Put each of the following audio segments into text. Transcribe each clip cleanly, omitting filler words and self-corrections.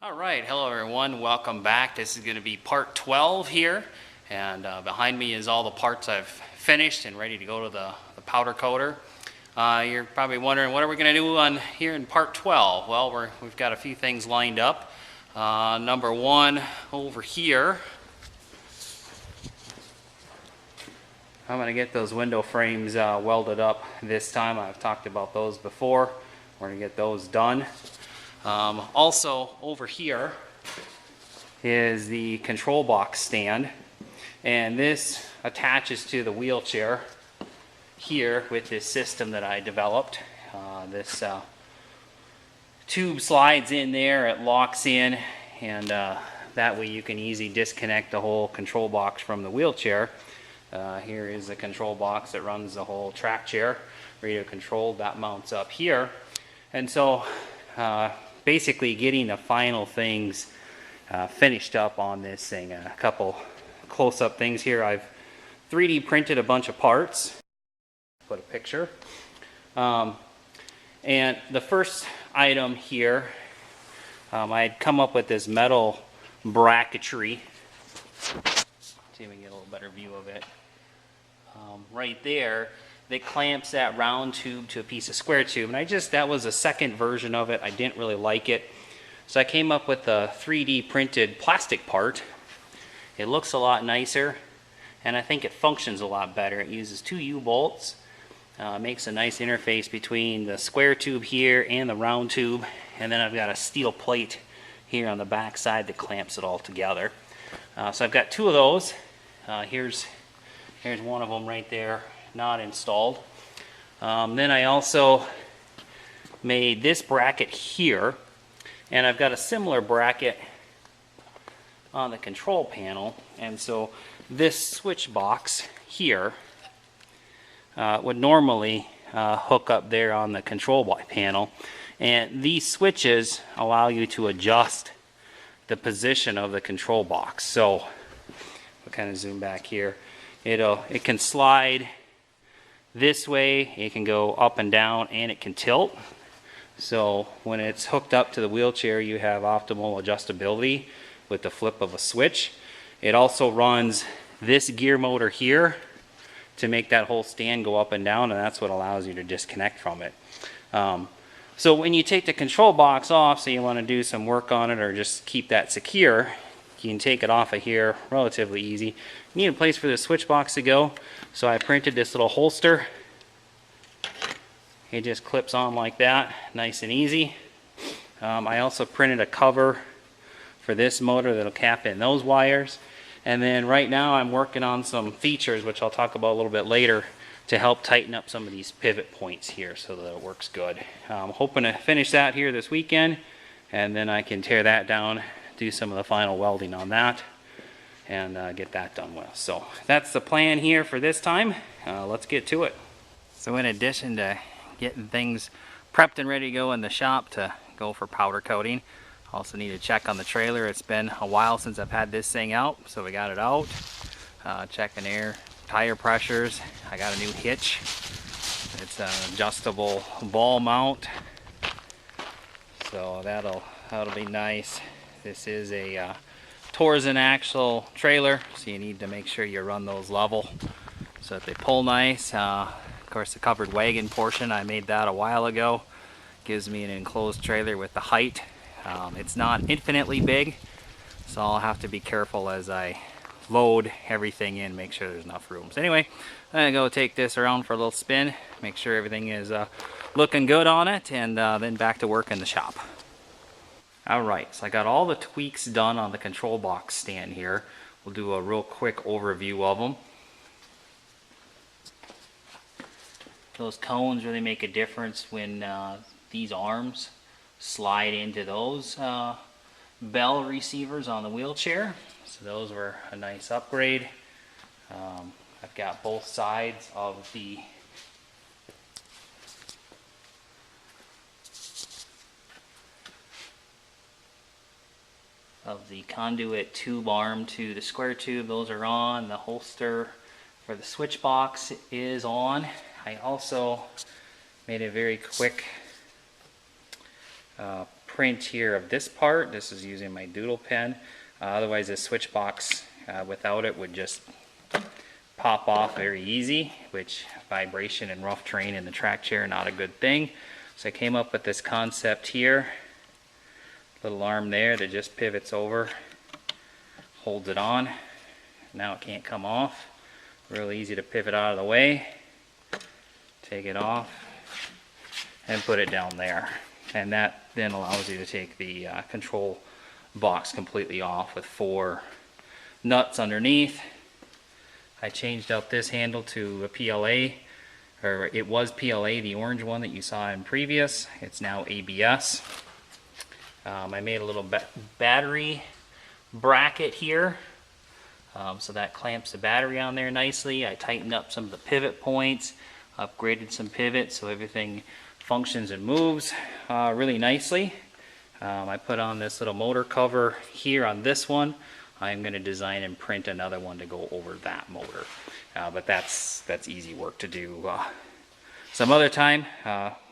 All right, hello everyone, welcome back. This is going to be part 12 here, and behind me is all the parts I've finished and ready to go to the powder coater. You're probably wondering, what are we going to do on here in part 12? Well, we've got a few things lined up. Number one, over here, I'm going to get those window frames welded up this time. I've talked about those before. We're going to get those done. Also over here is the control box stand, and this attaches to the wheelchair here with this system that I developed. This tube slides in there, it locks in, and that way you can easily disconnect the whole control box from the wheelchair. Here is the control box that runs the whole track chair, radio controlled. That mounts up here, and so basically getting the final things finished up on this thing. A couple close-up things here. I've 3D printed a bunch of parts. Put a picture. And the first item here, I had come up with this metal bracketry. See if we can get a little better view of it. Right there, that clamps that round tube to a piece of square tube, and that was a second version of it. I didn't really like it, so I came up with a 3D printed plastic part. It looks a lot nicer, and I think it functions a lot better. It uses 2 U-bolts, makes a nice interface between the square tube here and the round tube, and then I've got a steel plate here on the back side that clamps it all together. So I've got 2 of those. Here's one of them right there, not installed. Then I also made this bracket here, and I've got a similar bracket on the control panel, and so this switch box here would normally hook up there on the control panel, and these switches allow you to adjust the position of the control box. So we'll kind of zoom back here. It can slide this way, it can go up and down, and it can tilt. So when it's hooked up to the wheelchair, you have optimal adjustability with the flip of a switch. It also runs this gear motor here to make that whole stand go up and down, and that's what allows you to disconnect from it. So when you take the control box off, so you want to do some work on it or just keep that secure, you can take it off of here relatively easy. You need a place for the switch box to go, so I printed this little holster. It just clips on like that, nice and easy. I also printed a cover for this motor that'll cap in those wires. And then right now I'm working on some features, which I'll talk about a little bit later, to help tighten up some of these pivot points here so that it works good. I'm hoping to finish that here this weekend, and then I can tear that down, do some of the final welding on that, and get that done with. So that's the plan here for this time. Let's get to it. So in addition to getting things prepped and ready to go in the shop to go for powder coating, also need to check on the trailer. It's been a while since I've had this thing out, so we got it out. Checking air, tire pressures. I got a new hitch. It's an adjustable ball mount, so that'll be nice. This is a Torsen axle trailer, so you need to make sure you run those level so that they pull nice. Of course, the covered wagon portion, I made that a while ago. Gives me an enclosed trailer with the height. It's not infinitely big, so I'll have to be careful as I load everything in, make sure there's enough room. So anyway, I'm gonna go take this around for a little spin, make sure everything is looking good on it, and then back to work in the shop. Alright, so I got all the tweaks done on the control box stand here. We'll do a real quick overview of them. Those cones really make a difference when these arms slide into those bell receivers on the wheelchair. So those were a nice upgrade. I've got both sides of the conduit tube arm to the square tube. Those are on. The holster for the switch box is on. I also made a very quick print here of this part. This is using my doodle pen. Otherwise this switch box without it would just pop off very easy, which vibration and rough terrain in the track chair, not a good thing. So I came up with this concept here. Little arm there that just pivots over, holds it on. Now it can't come off. Real easy to pivot out of the way. Take it off and put it down there. And that then allows you to take the control box completely off with 4 nuts underneath. I changed out this handle to a PLA, or it was PLA, the orange one that you saw in previous. It's now ABS. I made a little battery bracket here, so that clamps the battery on there nicely. I tightened up some of the pivot points, upgraded some pivots so everything functions and moves really nicely. I put on this little motor cover here on this one. I'm going to design and print another one to go over that motor, but that's easy work to do some other time.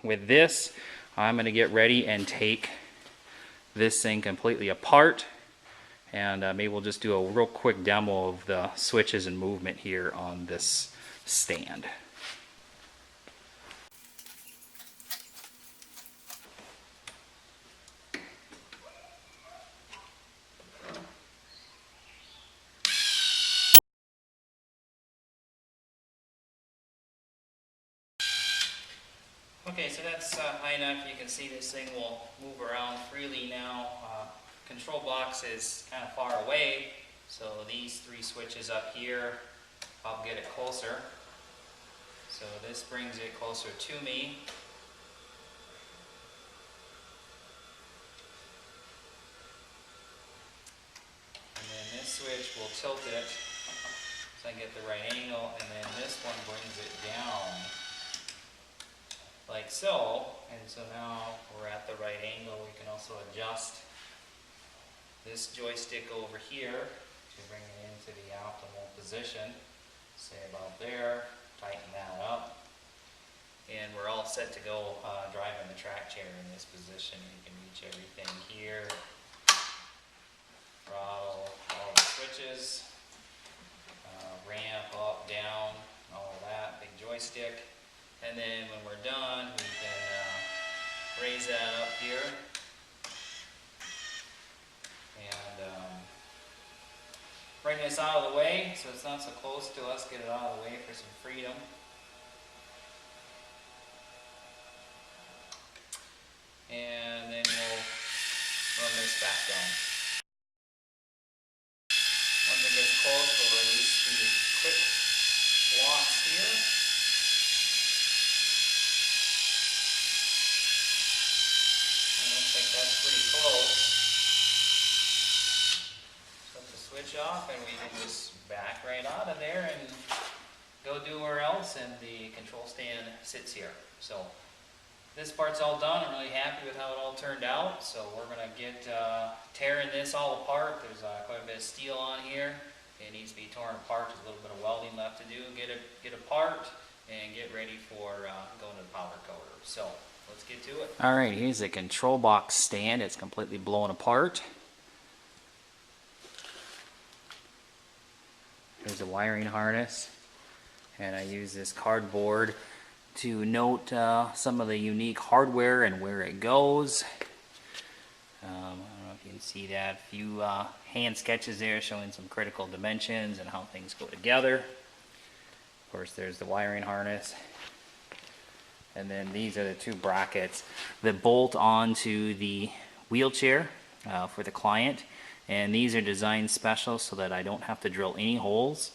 With this, I'm going to get ready and take this thing completely apart, and maybe we'll just do a real quick demo of the switches and movement here on this stand. Okay, so that's high enough. You can see this thing will move around freely now. Control box is kind of far away, so these 3 switches up here, I'll get it closer. So this brings it closer to me. And then this switch will tilt it so I can get the right angle, and then this one brings it down like so, and so now we're at the right angle. We can also adjust this joystick over here to bring it into the optimal position, say about there, tighten that up, and we're all set to go driving the track chair in this position. You can reach everything here, throttle, all the switches, ramp, up, down, all of that, big joystick. And then when we're done, we can raise that up here and bring this out of the way so it's not so close to us. Get it out of the way for some freedom. And then we'll run this back down. Once it gets close, we'll release these quick locks here. That's pretty close. So to switch off, and we can just back right out of there and go do where else, and the control stand sits here. So this part's all done. I'm really happy with how it all turned out. So we're going to get tearing this all apart. There's quite a bit of steel on here. It needs to be torn apart. There's a little bit of welding left to do. Get apart and get ready for going to the powder coater. So let's get to it. All right, here's the control box stand. It's completely blown apart. Here's the wiring harness. And I use this cardboard to note some of the unique hardware and where it goes. I don't know if you can see that. A few hand sketches there showing some critical dimensions and how things go together. Of course, there's the wiring harness. And then these are the 2 brackets that bolt onto the wheelchair for the client. And these are designed special so that I don't have to drill any holes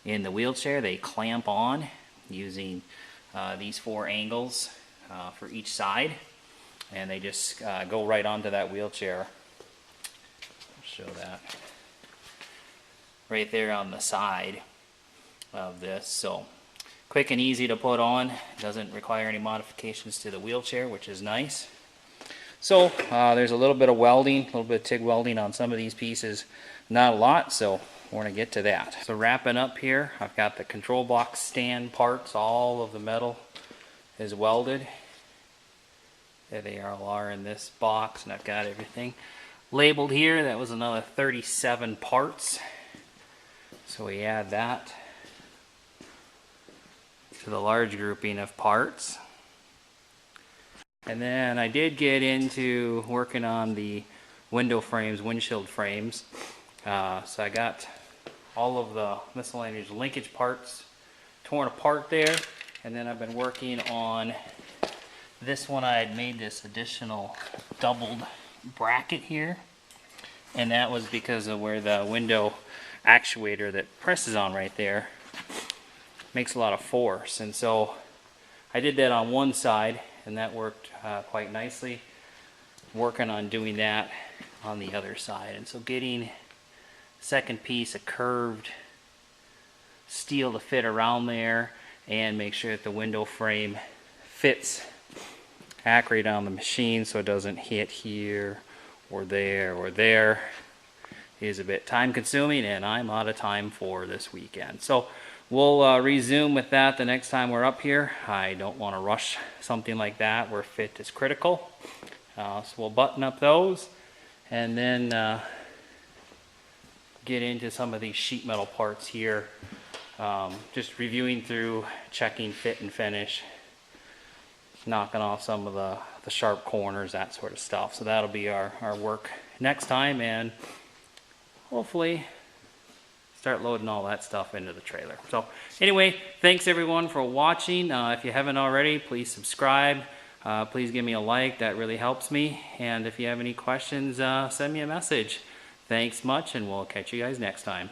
in the wheelchair. They clamp on using these 4 angles for each side. And they just go right onto that wheelchair. I'll show that. Right there on the side of this. So quick and easy to put on. Doesn't require any modifications to the wheelchair, which is nice. So there's a little bit of welding, a little bit of TIG welding on some of these pieces. Not a lot, so we're going to get to that. So wrapping up here, I've got the control box stand parts. All of the metal is welded. There they all are in this box, and I've got everything labeled here. That was another 37 parts. So we add that to the large grouping of parts. And then I did get into working on the window frames, windshield frames. So I got all of the miscellaneous linkage parts torn apart there. And then I've been working on this one. I had made this additional doubled bracket here. And that was because of where the window actuator that presses on right there makes a lot of force. And so I did that on one side, and that worked quite nicely. Working on doing that on the other side. And so getting second piece of curved steel to fit around there and make sure that the window frame fits accurate on the machine so it doesn't hit here or there is a bit time consuming, and I'm out of time for this weekend. So we'll resume with that the next time we're up here. I don't want to rush something like that where fit is critical. So we'll button up those and then get into some of these sheet metal parts here. Just reviewing through, checking fit and finish, knocking off some of the sharp corners, that sort of stuff. So that'll be our work next time, and hopefully start loading all that stuff into the trailer. So anyway, thanks everyone for watching. If you haven't already, please subscribe. Please give me a like, that really helps me. And if you have any questions, send me a message. Thanks much, and we'll catch you guys next time.